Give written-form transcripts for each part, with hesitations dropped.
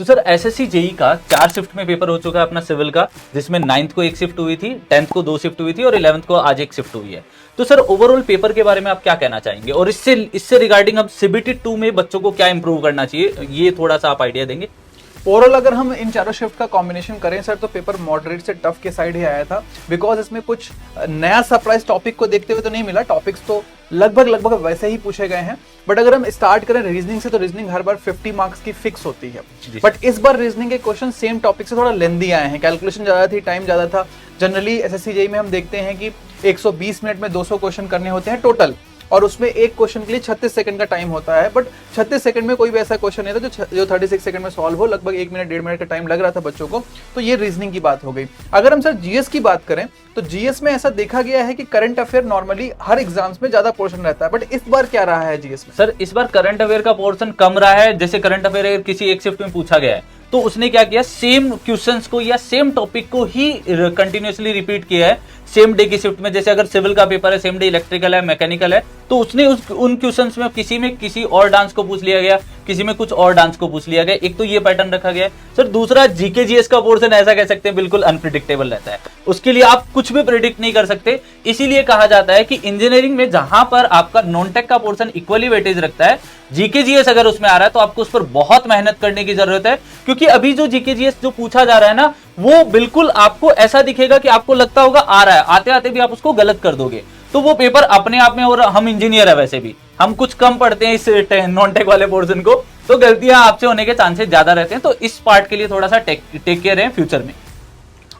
तो sir SSC JE का 4 shift में पेपर हो चुका है अपना सिविल का, जिसमें 9th को 1 शिफ्ट हुई थी, 10th को 2 शिफ्ट हुई थी और 11th को आज 1 शिफ्ट हुई है। तो सर ओवरऑल पेपर के बारे में आप क्या कहना चाहेंगे, और इससे रिगार्डिंग अब सीबीटी 2 में बच्चों को क्या इंप्रूव करना चाहिए, ये थोड़ा सा आप आइडिया देंगे। ओवरऑल अगर हम इन चारों शिफ्ट का कॉम्बिनेशन करें सर, तो पेपर मॉडरेट से टफ के साइड ही आया था, बिकॉज इसमें कुछ नया सरप्राइज टॉपिक को देखते हुए तो नहीं मिला। टॉपिक्स तो लगभग वैसे ही पूछे गए हैं, बट अगर हम स्टार्ट करें रीजनिंग से, तो रीजनिंग हर बार 50 मार्क्स की फिक्स होती है, बट इस बार रीजनिंग के क्वेश्चन सेम टॉपिक से थोड़ा लेंदी आए हैं। कैलकुलेशन ज्यादा थी, टाइम ज्यादा था। जनरली एसएससी जेईई में हम देखते हैं कि 120 मिनट में 200 क्वेश्चन करने होते हैं टोटल, और उसमें एक क्वेश्चन के लिए 36 सेकंड का टाइम होता है, बट 36 सेकंड में कोई भी ऐसा क्वेश्चन नहीं था जो 36 सेकंड में सॉल्व हो। लगभग 1 मिनट 1.5 मिनट का टाइम लग रहा था बच्चों को। तो ये रीजनिंग की बात हो गई। अगर हम सर जीएस की बात करें, तो जीएस में ऐसा देखा गया है कि करंट अफेयर नॉर्मली हर एग्जाम्स में ज्यादा पोर्शन रहता है, बट इस बार क्या रहा है जीएस में? सर इस बार करंट अफेयर का पोर्शन कम रहा है। जैसे करंट अफेयर अगर किसी एक शिफ्ट में पूछा गया है, तो उसने क्या किया, सेम क्वेश्चंस को या सेम टॉपिक को ही कंटिन्यूअसली रिपीट किया है सेम डे की शिफ्ट में। जैसे अगर सिविल का पेपर है, सेम डे इलेक्ट्रिकल है, मैकेनिकल है, तो उसने उन क्वेश्चंस में किसी और डांस को पूछ लिया गया, किसी में कुछ और डांस को पूछ लिया गया। एक तो ये पैटर्न रखा गया है सर। दूसरा जीके जीएस का पोर्शन ऐसा कह सकते हैं बिल्कुल अनप्रिडिक्टेबल रहता है, उसके लिए आप कुछ भी प्रिडिक्ट नहीं कर सकते। इसीलिए कहा जाता है कि इंजीनियरिंग में जहां पर आपका नॉन टेक का पोर्शन इक्वली वेटेज रखता है, जीके जीएस अगर उसमें आ रहा है तो आपको उस पर बहुत मेहनत करने की जरूरत है, क्योंकि अभी जो जीके जीएस जो पूछा जा रहा है ना, वो बिल्कुल आपको ऐसा दिखेगा कि आपको लगता होगा आ रहा है, आते आते भी आप उसको गलत कर दोगे। तो वो पेपर अपने आप में, और हम इंजीनियर है वैसे भी, हम कुछ कम पढ़ते हैं इस नॉन टेक वाले पोर्शन को, तो गलतियां आपसे होने के चांसेस ज्यादा रहते हैं। तो इस पार्ट के लिए थोड़ा सा टेक केयर है फ्यूचर में।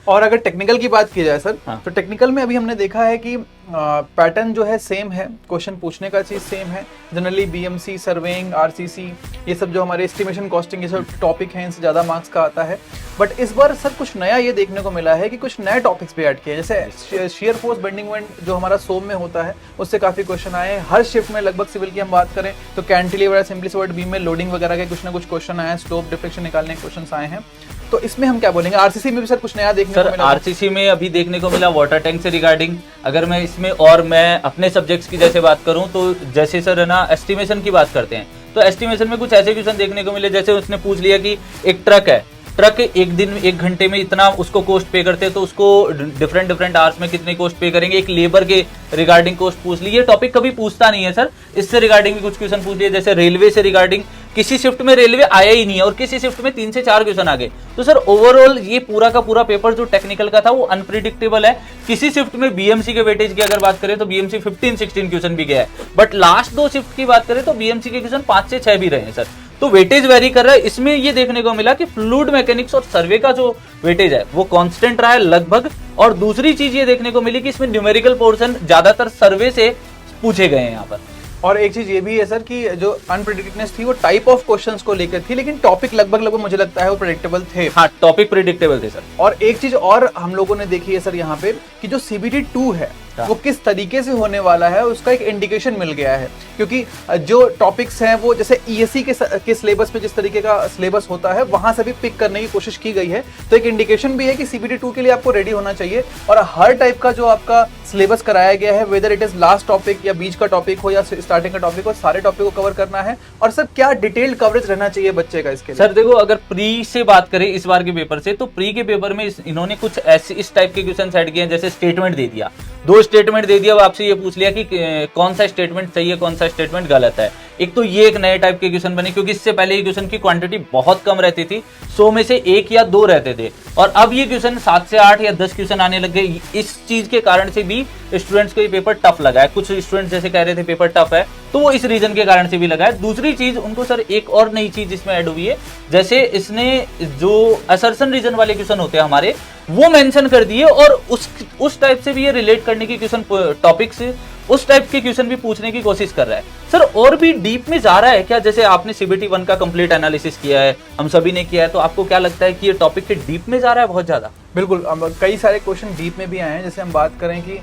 और अगर टेक्निकल की बात की जाए सर, हाँ। तो टेक्निकल में अभी हमने देखा है कि पैटर्न जो है सेम है, क्वेश्चन पूछने का चीज सेम है। जनरली बीएमसी, सर्वेइंग, आरसीसी, ये सब जो हमारे एस्टिमेशन कॉस्टिंग, ये सब टॉपिक हैं, इनसे ज्यादा मार्क्स का आता है। बट इस बार सर कुछ नया ये देखने को मिला है कि कुछ नए टॉपिक्स भी ऐड किए हैं। जैसे शेयर फोर्स बेंडिंग मोमेंट जो हमारा सोम में होता है, उससे काफी क्वेश्चन आए हैं। हर शिफ्ट में लगभग सिविल की हम बात करें तो कैंटिलीवर, सिंपली सॉर्ट बीम में लोडिंग वगैरह के कुछ ना कुछ क्वेश्चन आए हैं, स्लोप डिफ्लेक्शन निकालने के क्वेश्चन आए हैं। तो इसमें हम क्या बोलेंगे? आरसीसी में भी सर कुछ नया देखने को मिला। आरसीसी में अभी देखने को मिला वाटर टैंक से रिगार्डिंग। अगर मैं इसमें और मैं अपने सब्जेक्ट्स की जैसे बात करूं, तो जैसे सर है ना, एस्टिमेशन की बात करते हैं, तो एस्टिमेशन में कुछ ऐसे क्वेश्चन देखने को मिले। जैसे उसने पूछ लिया कि एक ट्रक है, ट्रक एक दिन 1 घंटे में इतना उसको कॉस्ट पे करते हैं, तो उसको डिफरेंट आवर्स में कितने कॉस्ट पे करेंगे। एक लेबर के रिगार्डिंग कॉस्ट पूछ ली। ये टॉपिक कभी पूछता नहीं है सर, इससे रिगार्डिंग भी कुछ क्वेश्चन पूछ लिए। जैसे रेलवे से रिगार्डिंग, किसी शिफ्ट में रेलवे आया ही नहीं है और किसी शिफ्ट में 3 से 4 क्वेश्चन आ गए। तो सर ओवरऑल ये पूरा का पूरा पेपर जो टेक्निकल का था वो अनप्रिडिक्टेबल है। किसी शिफ्ट में बीएमसी के वेटेज की अगर बात करें तो बीएमसी 15-16 क्वेश्चन भी गया है, बट लास्ट 2 शिफ्ट की बात करें तो बीएमसी के क्वेश्चन 5 से 6 भी रहे हैं सर। तो वेटेज वेरी कर रहा है। इसमें ये देखने को मिला कि फ्लूइड मैकेनिक्स और सर्वे का जो वेटेज है वो कांस्टेंट रहा है लगभग। और दूसरी चीज ये देखने को मिली कि इसमें न्यूमेरिकल पोर्शन ज्यादातर सर्वे से पूछे गए हैं यहाँ पर। और एक चीज ये भी है सर कि जो अनप्रेडिक्टेडनेस थी वो टाइप ऑफ क्वेश्चंस को लेकर थी, लेकिन टॉपिक लगभग मुझे लगता है वो प्रेडिक्टेबल थे। हाँ, टॉपिक प्रेडिक्टेबल थे सर। और एक चीज और हम लोगों ने देखी है सर यहाँ पे कि जो सीबीटी 2 है वो किस तरीके से होने वाला है, उसका एक इंडिकेशन मिल गया है। क्योंकि जो टॉपिक्स हैं वो जैसे ईएससी के सिलेबस में जिस तरीके का सिलेबस होता है वहां से भी पिक करने की कोशिश की गई है। तो एक इंडिकेशन भी है कि सीबीटी 2 के लिए आपको रेडी होना चाहिए। और हर टाइप का जो आपका सिलेबस कराया गया है, whether it is last topic या बीच का टॉपिक हो या स्टार्टिंग का टॉपिक हो, सारे टॉपिक को कवर करना है। और सर क्या डिटेल्ड कवरेज रहना चाहिए बच्चे का इसके लिए? सर देखो, अगर प्री से बात करें इस बार के पेपर से, तो प्री के पेपर में इन्होंने कुछ ऐसे इस टाइप के क्वेश्चन ऐड किए हैं। जैसे स्टेटमेंट दे दिया, 2 स्टेटमेंट दे दिया, आपसे ये पूछ लिया कि कौन सा स्टेटमेंट सही है, कौन सा स्टेटमेंट गलत है। एक तो ये एक नए टाइप के क्वेश्चन बने, क्योंकि इससे पहले ये क्वेश्चन की क्वांटिटी बहुत कम रहती थी, 100 में से 1 या 2 रहते थे, और अब ये क्वेश्चन 7 से 8 या 10 क्वेश्चन आने लग गए। इस चीज के कारण से भी स्टूडेंट्स को ये पेपर टफ लगा है। कुछ स्टूडेंट्स जैसे कह रहे थे पेपर टफ है, तो वो इस रीजन के कारण से भी लगा है। दूसरी चीज उनको सर एक और नई चीज इसमें ऐड हुई है, जैसे इसने जो असर्शन रीजन वाले क्वेश्चन होते हैं हमारे, वो मेंशन कर दिए, और उस टाइप से भी ये रिलेट करने की क्वेश्चन टॉपिक से उस टाइप के क्वेश्चन भी पूछने की कोशिश कर रहा है सर। और भी डीप में जा रहा है क्या? जैसे आपने सीबीटी 1 का कंप्लीट एनालिसिस किया है, हम सभी ने किया है, तो आपको क्या लगता है कि ये टॉपिक के डीप में जा रहा है बहुत ज्यादा? बिल्कुल, कई सारे क्वेश्चन डीप में भी आए हैं। जैसे हम बात करें कि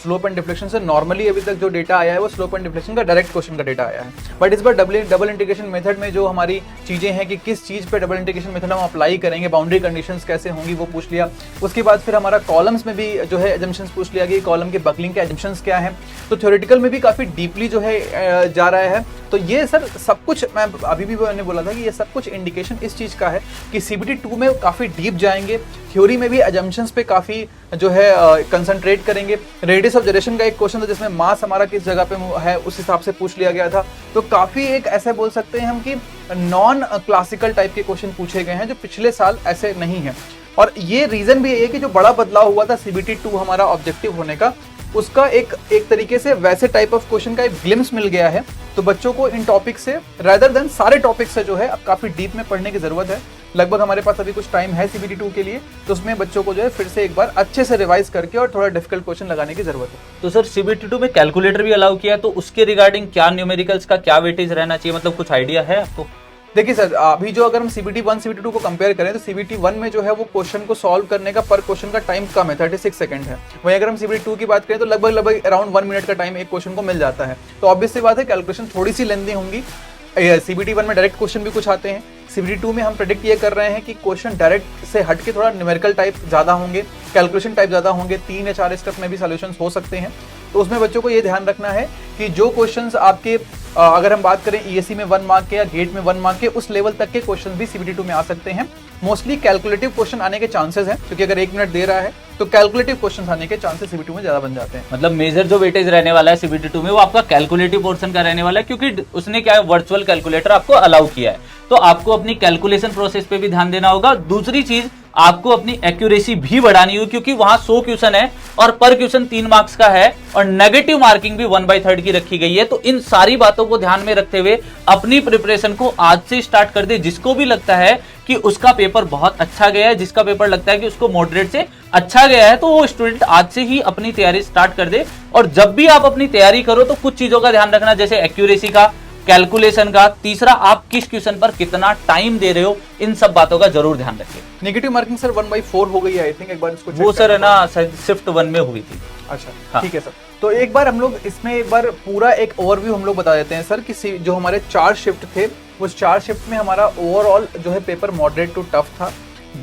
स्लोप एंड डिफ्लेक्शन से नॉर्मली अभी तक जो डेटा आया है वो स्लोप एंड डिफ्लेक्शन का डायरेक्ट क्वेश्चन का डेटा आया है। बट इस बार डबल इंटीग्रेशन मेथड में जो हमारी चीजें हैं कि किस चीज पे डबल इंटीग्रेशन मेथड हम अप्लाई करेंगे, बाउंड्री कंडीशंस कैसे होंगी, वो पूछ लिया। उसके बाद फिर हमारा कॉलम्स में भी जो है एजम्पशंस पूछ लिया कि कॉलम के बकलिंग के एजम्पशंस क्या है। तो थ्योरेटिकल में भी काफी डीपली जो है जा रहा है। तो ये सर सब कुछ, मैं अभी भी मैंने बोला था कि ये सब कुछ इंडिकेशन इस चीज़ का है कि CBT 2 में काफ़ी डीप जाएंगे, थ्योरी में भी अजम्पशंस पे काफ़ी जो है कंसंट्रेट करेंगे। रेडियस ऑफ जनरेशन का एक क्वेश्चन था जिसमें मास हमारा किस जगह पे है उस हिसाब से पूछ लिया गया था। तो काफ़ी एक ऐसे बोल सकते हैं हम कि नॉन क्लासिकल टाइप के क्वेश्चन पूछे गए हैं जो पिछले साल ऐसे नहीं है। और ये रीज़न भी है कि जो बड़ा बदलाव हुआ था CBT 2 हमारा ऑब्जेक्टिव होने का, उसका एक तरीके से वैसे टाइप ऑफ क्वेश्चन का एक ग्लिम्स मिल गया है। तो बच्चों को इन टॉपिक से रेदर देन सारे टॉपिक से जो है अब काफ़ी डीप में पढ़ने की ज़रूरत है। लगभग हमारे पास अभी कुछ टाइम है CBT 2 के लिए, तो उसमें बच्चों को जो है फिर से एक बार अच्छे से रिवाइज करके और थोड़ा डिफिकल्ट क्वेश्चन लगाने की ज़रूरत है। तो सर CBT 2 में कैलकुलेटर भी अलाउ किया है, तो उसके रिगार्डिंग क्या न्यूमेरिकल्स का क्या वेटेज रहना चाहिए, मतलब कुछ आइडिया है आपको? देखिए सर, अभी जो अगर हम CBT 1 CBT 2 को कंपेयर करें तो CBT 1 में जो है वो क्वेश्चन को सॉल्व करने का पर क्वेश्चन का टाइम कम है, 36 सेकंड है। वहीं अगर हम CBT 2 की बात करें तो लगभग अराउंड 1 मिनट का टाइम एक क्वेश्चन को मिल जाता है। तो ऑब्वियस सी बात है कैलकुलेशन थोड़ी सी लेंथी होंगी। CBT 1 में डायरेक्ट क्वेश्चन भी कुछ आते हैं, CBT 2 में हम प्रेडिक्ट ये कर रहे हैं कि क्वेश्चन डायरेक्ट से हट के थोड़ा न्यूमेरिकल टाइप ज़्यादा होंगे, कैलकुलेशन टाइप ज़्यादा होंगे, 3 या 4 स्टेप में भी सॉल्यूशंस हो सकते हैं। तो उसमें बच्चों को ये ध्यान रखना है कि जो क्वेश्चंस आपके अगर हम बात करें ESE में 1 मार्क के या गेट में 1 मार्क के, उस लेवल तक के क्वेश्चन भी CBT 2 में आ सकते हैं। मोस्टली कैलकुलेटिव क्वेश्चन आने के चांसेस हैं, क्योंकि अगर 1 मिनट दे रहा है तो कैलकुलेटिव क्वेश्चन आने के चांसेस CBT 2 में ज्यादा बन जाते हैं। मतलब मेजर जो वेटेज रहने वाला है CBT 2 में वो आपका कैलकुलेटिव पोर्शन का रहने वाला है, क्योंकि उसने क्या है वर्चुअल कैलकुलेटर आपको अलाउ किया है। तो आपको अपनी कैलकुलेशन प्रोसेस पे भी ध्यान देना होगा। दूसरी चीज, आपको अपनी एक्यूरेसी भी बढ़ानी होगी, क्योंकि वहां 100 क्वेश्चन है और पर क्वेश्चन 3 मार्क्स का है और नेगेटिव मार्किंग भी 1/3 की रखी गई है। तो इन सारी बातों को ध्यान में रखते हुए अपनी प्रिपरेशन को आज से स्टार्ट कर दे। जिसको भी लगता है कि उसका पेपर बहुत अच्छा गया है, जिसका पेपर लगता है कि उसको मॉडरेट से अच्छा गया है, तो वो स्टूडेंट आज से ही अपनी तैयारी स्टार्ट कर दे। और जब भी आप अपनी तैयारी करो तो कुछ चीजों का ध्यान रखना, जैसे एक्यूरेसी का, कैलकुलेशन का, तीसरा आप किस क्वेश्चन पर कितना टाइम दे रहे हो, इन सब बातों का जरूर ध्यान रखिए। नेगेटिव मार्किंग सर 1/4 हो गई है आई थिंक, एक बार इसको वो सर है ना शिफ्ट 1 में हुई थी। अच्छा हाँ। ठीक है सर। तो एक बार हम लोग इसमें एक बार पूरा एक ओवरव्यू हम लोग बता देते हैं सर कि जो हमारे 4 शिफ्ट थे, उस 4 शिफ्ट में हमारा ओवरऑल जो है पेपर मॉडरेट टू टफ था।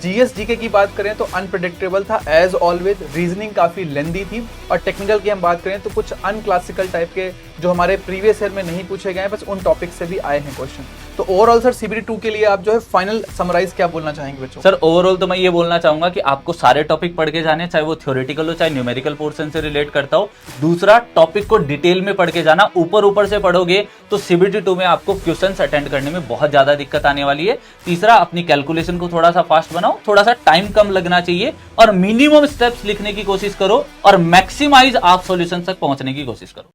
GS GK की बात करें तो अनप्रेडिक्टेबल था एज ऑलवेज, रीजनिंग काफी लेंदी थी, और टेक्निकल की हम बात करें तो कुछ अनक्लासिकल टाइप के जो हमारे प्रीवियस ईयर में नहीं पूछे गए हैं, बस उन टॉपिक से भी आए हैं क्वेश्चन। तो ओवरऑल सर CBT 2 के लिए आप जो है फाइनल समराइज क्या बोलना चाहेंगे बच्चों? सर ओवरऑल तो मैं ये बोलना चाहूंगा कि आपको सारे टॉपिक पढ़ के जाने, चाहे वो थ्योरेटिकल हो चाहे न्यूमेरिकल पोर्शन से रिलेट करता हो। दूसरा, टॉपिक को डिटेल में पढ़ के जाना। ऊपर से पढ़ोगे तो CBT 2 में आपको क्वेश्चंस अटेंड करने में बहुत ज्यादा दिक्कत आने वाली है। तीसरा, अपनी कैलकुलेशन को थोड़ा सा फास्ट बनाओ, थोड़ा सा टाइम कम लगना चाहिए और मिनिमम स्टेप्स लिखने की कोशिश करो और मैक्सिमाइज आप सॉल्यूशन तक पहुंचने की कोशिश करो।